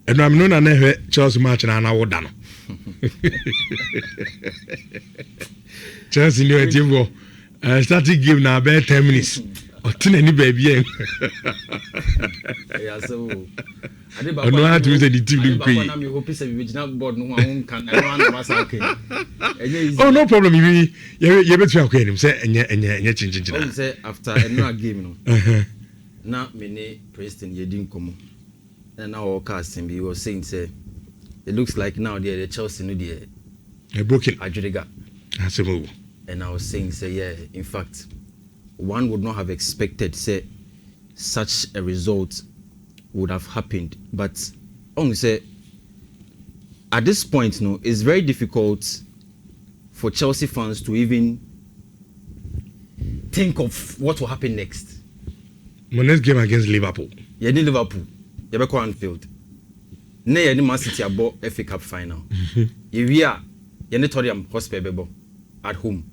And I'm known and Chelsea match and I would done. Chelsea knew a team started game now about 10 minutes. Or 10 any baby. Yeah, so I know how to use the team. Oh, no problem. You better okay. Him say and say after another game, no. Now, many Preston, you didn't come. And now our casting, he was saying, say, it looks like now the Chelsea, no, a booking. Ajuriga. That's a move. And I was saying, say, yeah, in fact, one would not have expected, say, such a result would have happened. But only say, at this point, no, it's very difficult for Chelsea fans to even think of what will happen next. My next game against Liverpool. You need Liverpool. You be Anfield. Ne you need Man City abo FA Cup final. You are you need Nottingham Forest at home.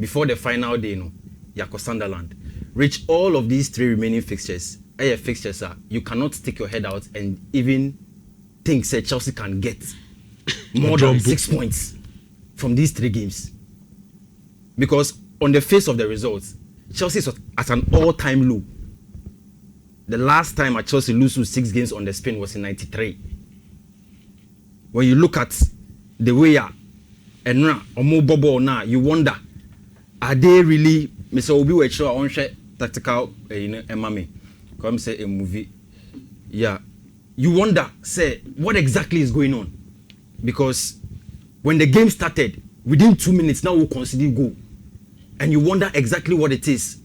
Before the final day, no, you are Sunderland. Reach all of these 3 remaining fixtures. Fixtures are you cannot stick your head out and even think say Chelsea can get more than 6 points from these 3 games. Because on the face of the results, Chelsea is at an all-time low. The last time at Chelsea lose 6 games on the spin was in '93. When you look at the way and now now, you wonder, are they really Mr. Obi Wechro on tactical mame? Come say a movie. Yeah. You wonder, say, what exactly is going on? Because when the game started, within 2 minutes, now we'll consider goal. And you wonder exactly what it is.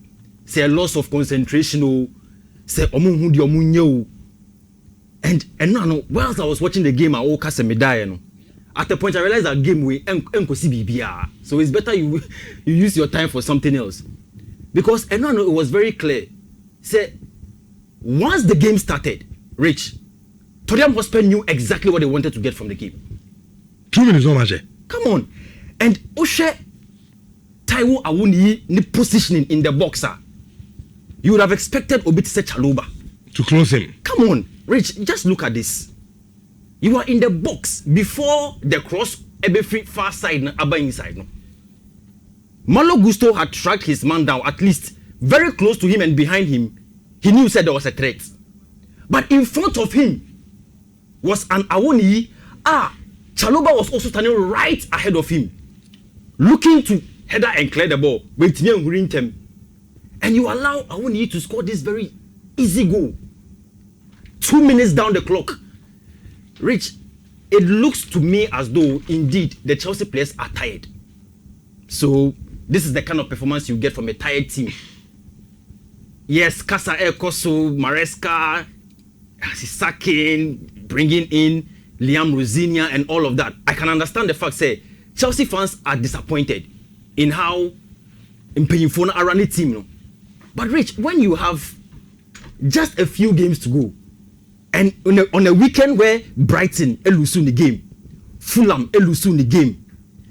Say a loss of concentration, say and no whilst I was watching the game at the point I realized that game we so it's better you use your time for something else, because it was very clear. Say once the game started, Rich, Tottenham Hotspur knew exactly what they wanted to get from the game. 2 minutes no match. Come on. And Oshe Taiwo Awuni ni positioning in the boxer. You would have expected Obi to say Chaloba to close him. Come on, Rich, just look at this. You are in the box before the cross, free far side, Abba inside. No? Malo Gusto had tracked his man down, at least very close to him and behind him. He knew said there was a threat. But in front of him was an Awoni. Chaloba was also standing right ahead of him, looking to header and clear the ball. And you allow Awoni to score this very easy goal. 2 minutes down the clock. Rich, it looks to me as though indeed the Chelsea players are tired. So this is the kind of performance you get from a tired team. Yes, Casa Koso, Maresca, Sisakin, bringing in Liam Rosinia and all of that. I can understand the fact, say, Chelsea fans are disappointed in how Impeyifona are running the team. No? But Rich, when you have just a few games to go, and on a weekend where Brighton elusu in the game, Fulham elusu in the game,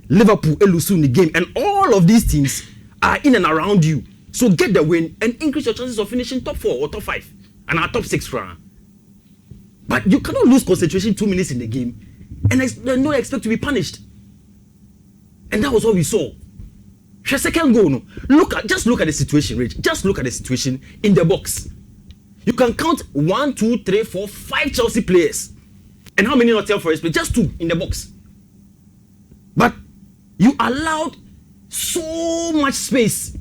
Liverpool elusu in the game, and all of these teams are in and around you. So get the win and increase your chances of finishing top 4 or top 5 and our top 6 round. But you cannot lose concentration 2 minutes in the game and not expect to be punished. And that was what we saw. The second goal, no. Just look at the situation, Rich. Just look at the situation in the box. You can count 1, 2, 3, 4, 5 Chelsea players. And how many Nottingham Forest players? Just 2 in the box. But you allowed so much space.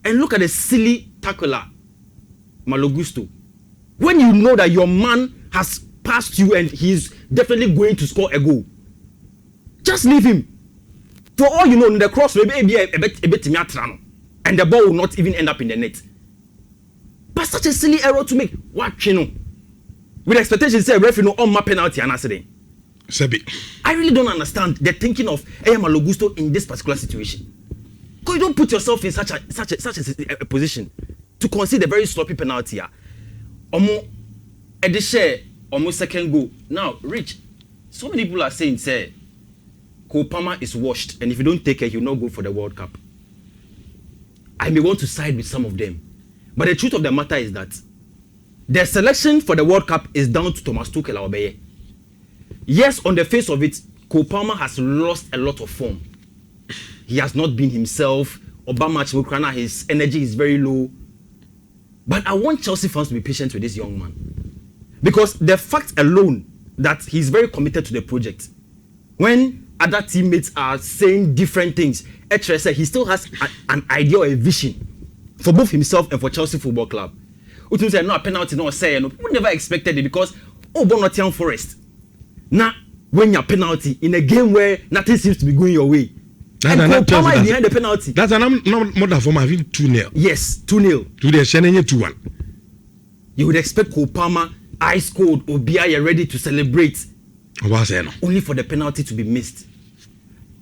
And look at the silly tackler, Malo Gusto. When you know that your man has passed you and he's definitely going to score a goal, just leave him. For all you know, in the cross will be a bit and the ball will not even end up in the net. But such a silly error to make. What you know? With expectations, say referee no on my penalty and accident. I really don't understand the thinking of Malo Gusto in this particular situation. Because you don't put yourself in such a position to concede a very sloppy penalty. At the share, almost second goal. Now, Rich, so many people are saying, say, Kopama is washed, and if you don't take care, he'll not go for the World Cup. I may want to side with some of them. But the truth of the matter is that the selection for the World Cup is down to Thomas Tuchel Obeye. Yes, on the face of it, Cole Palmer has lost a lot of form. He has not been himself. Obama Chimokrana, his energy is very low. But I want Chelsea fans to be patient with this young man. Because the fact alone that he's very committed to the project. When other teammates are saying different things, Etre he still has an idea or a vision for both himself and for Chelsea Football Club. Utum said, no, a penalty, no, say, no. People never expected it because, Nottingham Forest. Now, when you're penalty in a game where nothing seems to be going your way, and Palmer is behind the penalty. That's an more than for having 2-0. Yes, 2-0. To the Shannon 2-1. You would expect Cole Palmer, ice cold, Obia, ready to celebrate. Only for the penalty to be missed.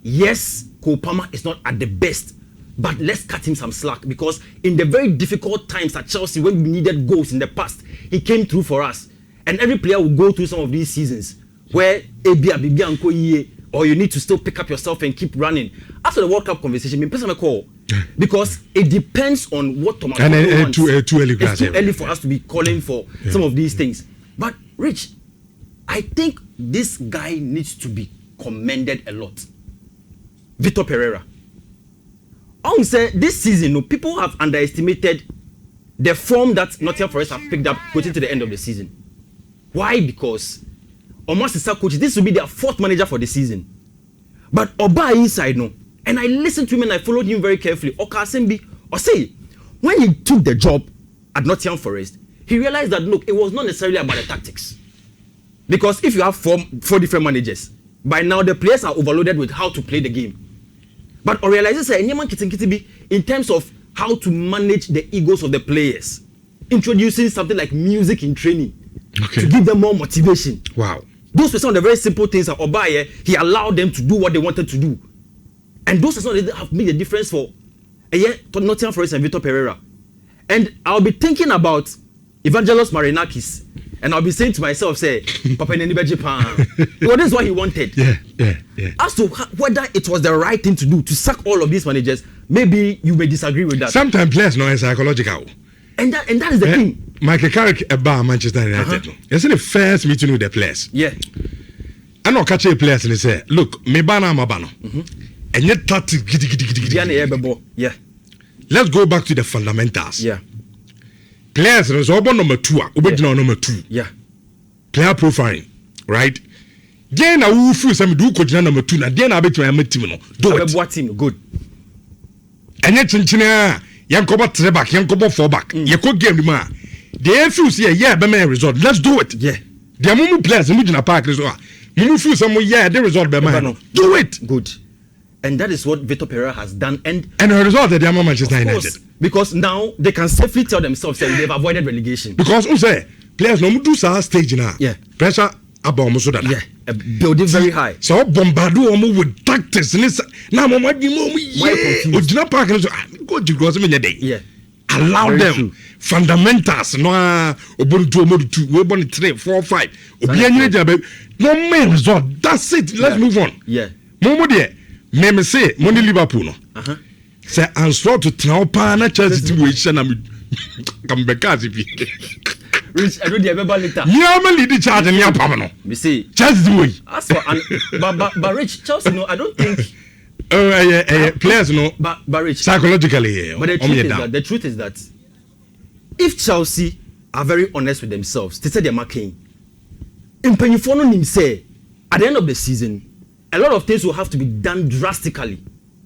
Yes, Cole Palmer is not at the best, but let's cut him some slack because in the very difficult times at Chelsea when we needed goals in the past, he came through for us. And every player will go through some of these seasons where or you need to still pick up yourself and keep running. After the World Cup conversation, me call because it depends on what Thomas wants. Too early, it's too early for us to be calling for some of these things. But Rich, I think this guy needs to be commended a lot. Vitor Pereira. I would say this season, people have underestimated the form that Nottingham Forest have picked up going to the end of the season. Why? Because almost the coach, this will be their fourth manager for the season. But Oba inside, no. And I listened to him and I followed him very carefully. Okasembi, or say, when he took the job at Nottingham Forest, he realized that, look, it was not necessarily about the tactics. Because if you have four different managers, by now the players are overloaded with how to play the game. But I realized in terms of how to manage the egos of the players, introducing something like music in training to give them more motivation. Wow. Those were some of the very simple things that Obaye, he allowed them to do what they wanted to do. And those are some that have made a difference for Nottingham Forest and Vitor Pereira. And I'll be thinking about Evangelos Marinakis. And I'll be saying to myself, say, Papa Nenibe Japan. Well, this is what he wanted. Yeah. As to whether it was the right thing to do, to sack all of these managers, maybe you may disagree with that. Sometimes players know it's psychological. And that is the thing. Michael Carrick about Manchester United. It's the first meeting with the players. Yeah. I know catch a players and they say, look, me bana mabano. And yet yeah. Let's go back to the fundamentals. Yeah. Players is number 2. Number 2. Yeah. Player profiling, right? Then I will feel some do coach number 2. Now then I bet you I'm a team. Do it. Good. And yet Chinchina, Yankoba 3 back, Yankoba 4 back. You could game man. The FU say yeah, be my result. Let's do it. Yeah. The mumu players in the park is mumu feel some yeah, the result be mine. Do it. Good. And that is what Vitor Pereira has done. And the result that they are Manchester United. Because now they can safely tell themselves that they've avoided relegation. Because who say players no do sa stage now. Yeah. Pressure about so that. Yeah. Building very high. So bombardou with tactics. Now mama di mo yeah. Ojina park go to go some day. Yeah. Allow very them true. Fundamentals no obodu modu 2 we born 3 4 5 obi anyere no main result. That's it. Let's move on. Yeah. Momo there me say money Liverpool no. Say answer to Traupa na Chelsea team we share me come back as if Rich I do the remember later. Yeah man lead the charge and pam no. Me say Chelsea way. As for but Rich Chelsea no I don't think players no but Rich psychologically but the truth is that if Chelsea are very honest with themselves they say they're marking in Pennyfono nim say at the end of the season a lot of things will have to be done drastically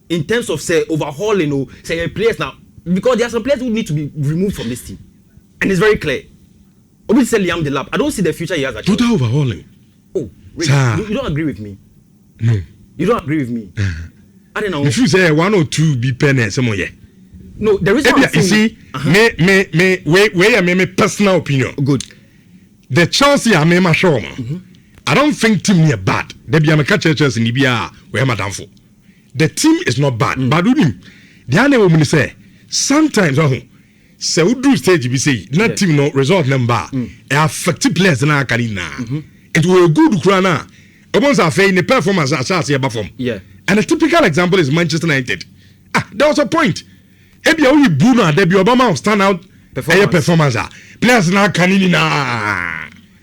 in terms of say overhauling or say players now because there are some players who need to be removed from this team and it's very clear. Obviously Liam Delap, I don't see the future he has at total overhauling. Oh, really? You don't agree with me? No. You don't agree with me? I don't know. If you say 1 or 2 be penny somewhere. No, there is one you see, me personal opinion. Good. The Chelsea are me sure. I don't think team near bad. They be a catch Chelsea in Libya where madam for. The team is not bad. But the other woman say sometimes say we do stage be say not team no result number affect players na carina. It will good crana. Almost a fair in the performance as I perform. Yeah. And a typical example is Manchester United. There was a point. If you only Bruno, there be Obama stand out performance. Players now can in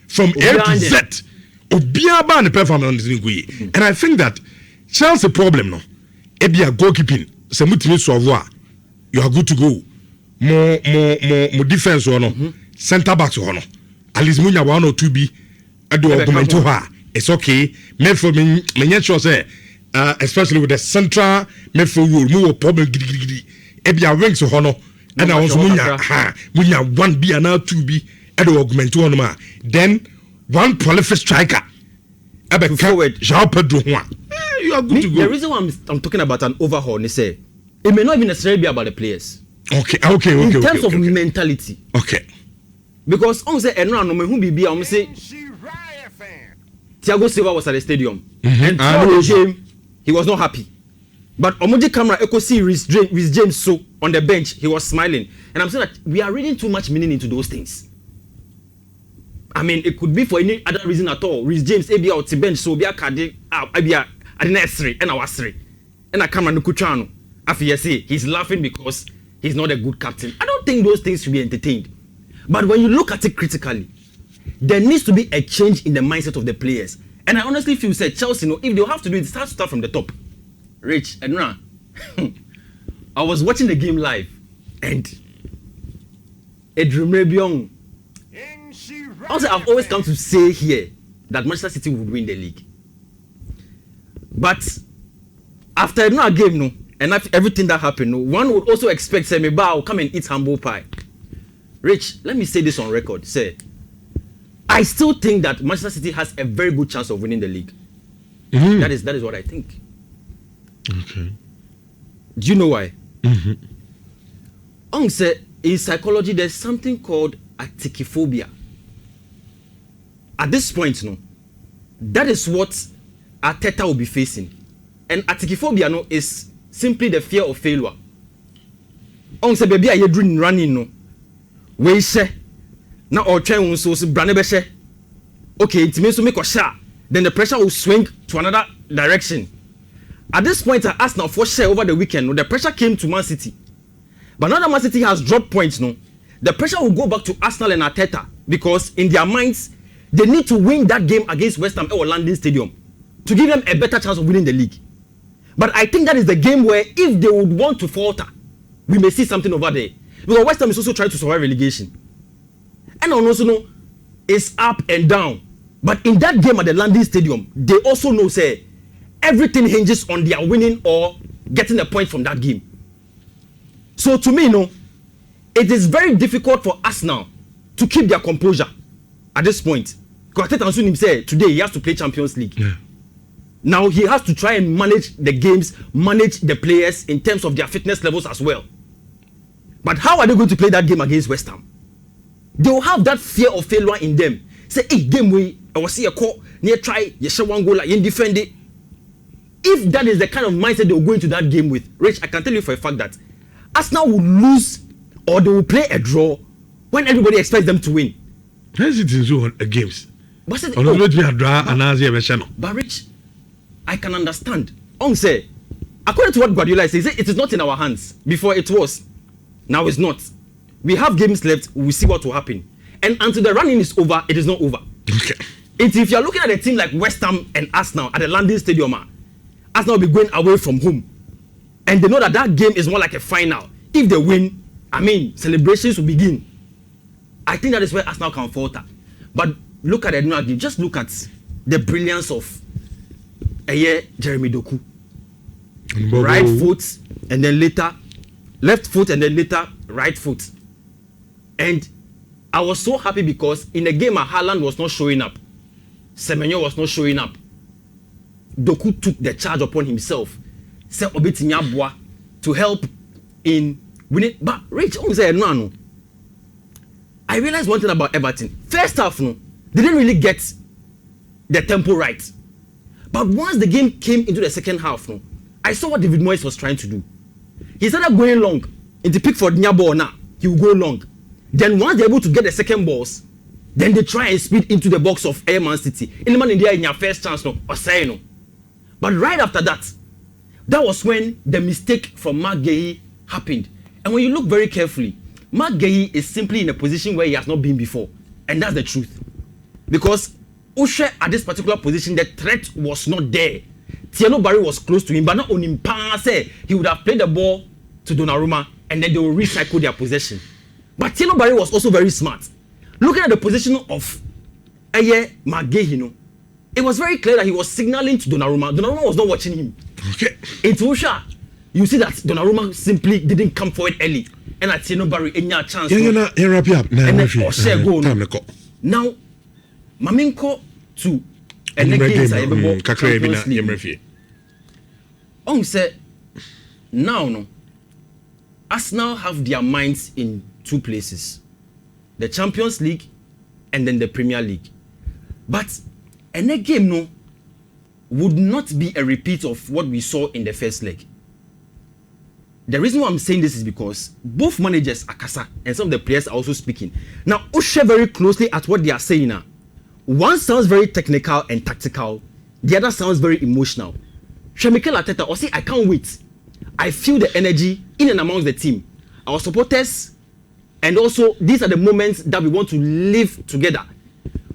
from A to Z. Obiaba and performance and I think that Chelsea problem no. Ebia goalkeeping. Se mutimi solve you are good to go. More defense or no. Center backs or no. At least munya 1 or 2 be ado augment to her. It's okay. Maybe for me sure say especially with the central midfield rule more problem ebia wings or no. And I also munya 1 be and now 2 be ado augment to her. Then one prolific striker. Forward. You are good to go. The reason why I'm talking about an overhaul is say it may not even necessarily be about the players. Okay. In terms of mentality. Okay. Because on say Enra no me hu bibia on say Thiago Silva was at the stadium and throughout the game he was not happy. But Omoji camera echo see Reece James so on the bench he was smiling and I'm saying that we are reading too much meaning into those things. I mean, it could be for any other reason at all. Reece James, ABA out the bench, so be a card, ABA, I didn't three, and I was 3. And I come and Kuchano. After say he's laughing because he's not a good captain. I don't think those things should be entertained. But when you look at it critically, there needs to be a change in the mindset of the players. And I honestly feel, say, Chelsea, if they'll have to do it, start from the top. Rich, and I was watching the game live, and Edrum also, I've always come to say here that Manchester City would win the league. But after a game, and after everything that happened, one would also expect Semi Bao come and eat humble pie. Rich, let me say this on record. Say, I still think that Manchester City has a very good chance of winning the league. Mm-hmm. That is what I think. Okay. Do you know why? Mm-hmm. Say in psychology, there's something called acticophobia. At this point, that is what Arteta will be facing. And acticophobia is simply the fear of failure. On say baby are doing running we say na or try so brane be say okay it means to make a shot then the pressure will swing to another direction. At this point Arsenal for share over the weekend the pressure came to Man City. But now that Man City has dropped points the pressure will go back to Arsenal and Arteta because in their minds they need to win that game against West Ham or London Stadium to give them a better chance of winning the league. But I think that is the game where if they would want to falter, we may see something over there. Because West Ham is also trying to survive relegation. And also it's up and down. But in that game at the London Stadium, they also know, say, everything hinges on their winning or getting a point from that game. So to me, it is very difficult for us now to keep their composure at this point. Because Arteta said today he has to play Champions League. Yeah. Now he has to try and manage the games, manage the players in terms of their fitness levels as well. But how are they going to play that game against West Ham? They will have that fear of failure in them. Say, hey, game way, I will see a call, near try, you shall one goal, like you defend it. If that is the kind of mindset they will go into that game with, Rich, I can tell you for a fact that Arsenal will lose or they will play a draw when everybody expects them to win. How's it in zone games? But Rich, I can understand. Say, according to what Guardiola says, it is not in our hands. Before it was. Now it's not. We have games left. We'll see what will happen. And until the running is over, it is not over. Okay. If you're looking at a team like West Ham and Arsenal at the London Stadium, Arsenal will be going away from home. And they know that that game is more like a final. If they win, celebrations will begin. I think that is where Arsenal can falter. But look at the new game. Just look at the brilliance of Jeremy Doku. Right foot and then later left foot and then later right foot. And I was so happy because in the game Haaland was not showing up. Semenyo was not showing up. Doku took the charge upon himself. Said Obetinyabwa to help in winning. But Rich, I realized one thing about Everton. First half, they didn't really get the tempo right. But once the game came into the second half, I saw what David Moyes was trying to do. He started going long. Into Pickford Nyabo now, he will go long. Then once they're able to get the second balls, then they try and speed into the box of Man City. In their first chance, or say no. But right after that, that was when the mistake from Mark Guehi happened. And when you look very carefully, Mark is simply in a position where he has not been before, and that's the truth. Because Ushe at this particular position, the threat was not there. Tieno Barry was close to him, but not on him. Say he would have played the ball to Donnarumma, and then they will recycle their possession. But Tieno Barry was also very smart. Looking at the position of Mark Guehi, it was very clear that he was signaling to Donnarumma. Donnarumma was not watching him. Okay. It's Usha. You see that Donnarumma simply didn't come forward early. And at Tieno Barry, any chance. Yeah, wrap up. And then go. Now, Maminko to and the games I ever Champions League. On said, now no. Arsenal have their minds in two places: the Champions League and then the Premier League. But any game no would not be a repeat of what we saw in the first leg. The reason why I'm saying this is because both managers are Kasa and some of the players are also speaking. Now, Ushe very closely at what they are saying now. One sounds very technical and tactical. The other sounds very emotional. Mikel Arteta or say, I can't wait. I feel the energy in and amongst the team. Our supporters, and also these are the moments that we want to live together.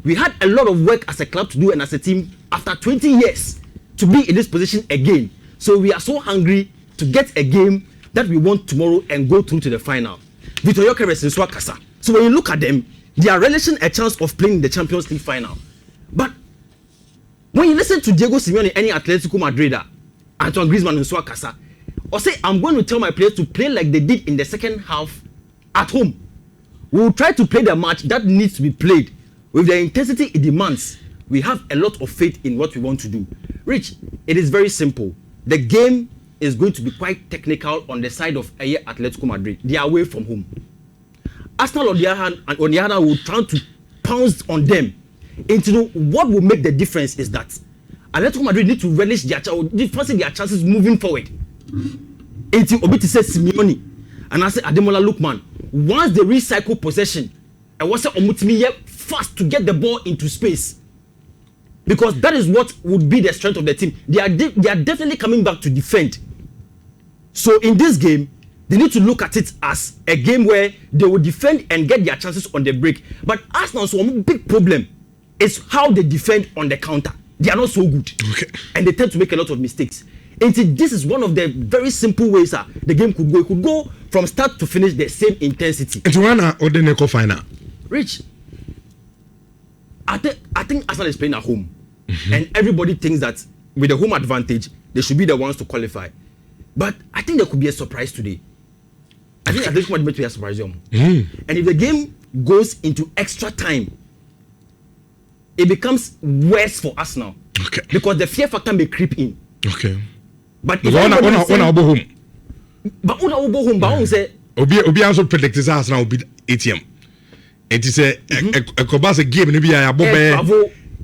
We had a lot of work as a club to do and as a team after 20 years to be in this position again. So we are so hungry to get a game that we want tomorrow and go through to the final. Vitor Gyökeres and Swakasa. So when you look at them, they are relishing a chance of playing the Champions League final. But when you listen to Diego Simeone, any Atletico Madrid, Antoine Griezmann and Swakasa, or say, I'm going to tell my players to play like they did in the second half at home. We will try to play the match that needs to be played with the intensity it demands. We have a lot of faith in what we want to do. Rich, it is very simple. The game is going to be quite technical on the side of Atletico Madrid. They are away from home. Arsenal on the other hand will try to pounce on them. Into what will make the difference is that Atletico Madrid need to relish their chances moving forward. Into Obiti says Simeone and I say Ademola Lookman. Once they recycle possession, I was say Omutimi fast to get the ball into space. Because that is what would be the strength of the team. They are definitely coming back to defend. So in this game, they need to look at it as a game where they will defend and get their chances on the break. But Arsenal's one big problem is how they defend on the counter. They are not so good. Okay. And they tend to make a lot of mistakes. And this is one of the very simple ways the game could go. It could go from start to finish the same intensity. It's one or the final. Rich, I think Arsenal is playing at home. Mm-hmm. And everybody thinks that with the home advantage, they should be the ones to qualify. But I think there could be a surprise today. I think Atletico Madrid will be a surprise. And if the game goes into extra time, it becomes worse for Arsenal. Okay. Because the fear factor may creep in. Okay. But if one home. But one say Obi also predicts Arsenal will be ATM. It is a Kobasa game maybe I have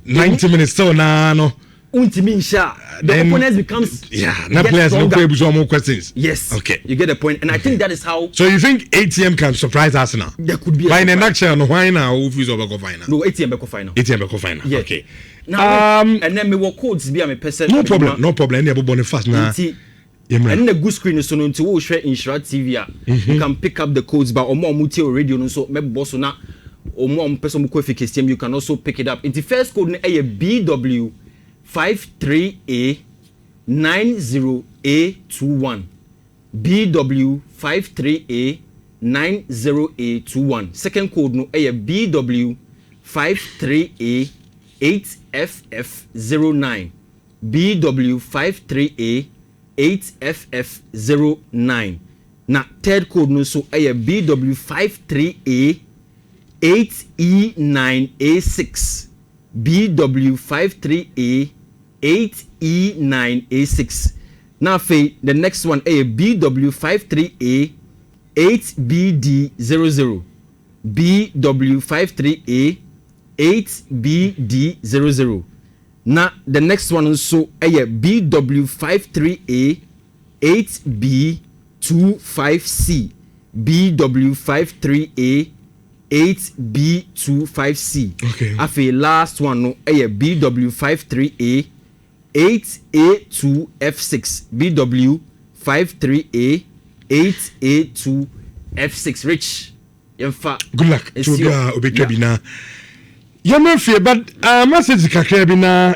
90 minutes so no. The opponent becomes no players no play with more questions. Yes. Okay. You get the point, and I think that is how. So you think ATM can surprise Arsenal? There could be. By in a nutshell, no why now? Who feels over final? No, ATM beko final. ATM beko final. Yeah. Okay. Now, and then me work codes be a person. No problem. No problem. Any about fast now. And the good screen is so no to share Nhyira TV. You can pick up the codes, but omo muti radio no so me boss na omo person mu coefficient you can also pick it up. In the first code na BW 53A 90A21. BW 53A 90A21. Second code no BW 53A 8FF09. BW 53A 8FF09. Now third code no so BW 53A 8E9A6. BW 53A 8E9A6. Now the next one BW 53A 8BD00. BW 53A 8BD00. Now the next one also BW 53A 8B25C. BW 53A 8B25C. Okay. Afi last one no BW 53A 8A2F6. BW 53A 8A2F6. Rich. yemfa good luck to be obetwa bi na yamafie but message kakra bi na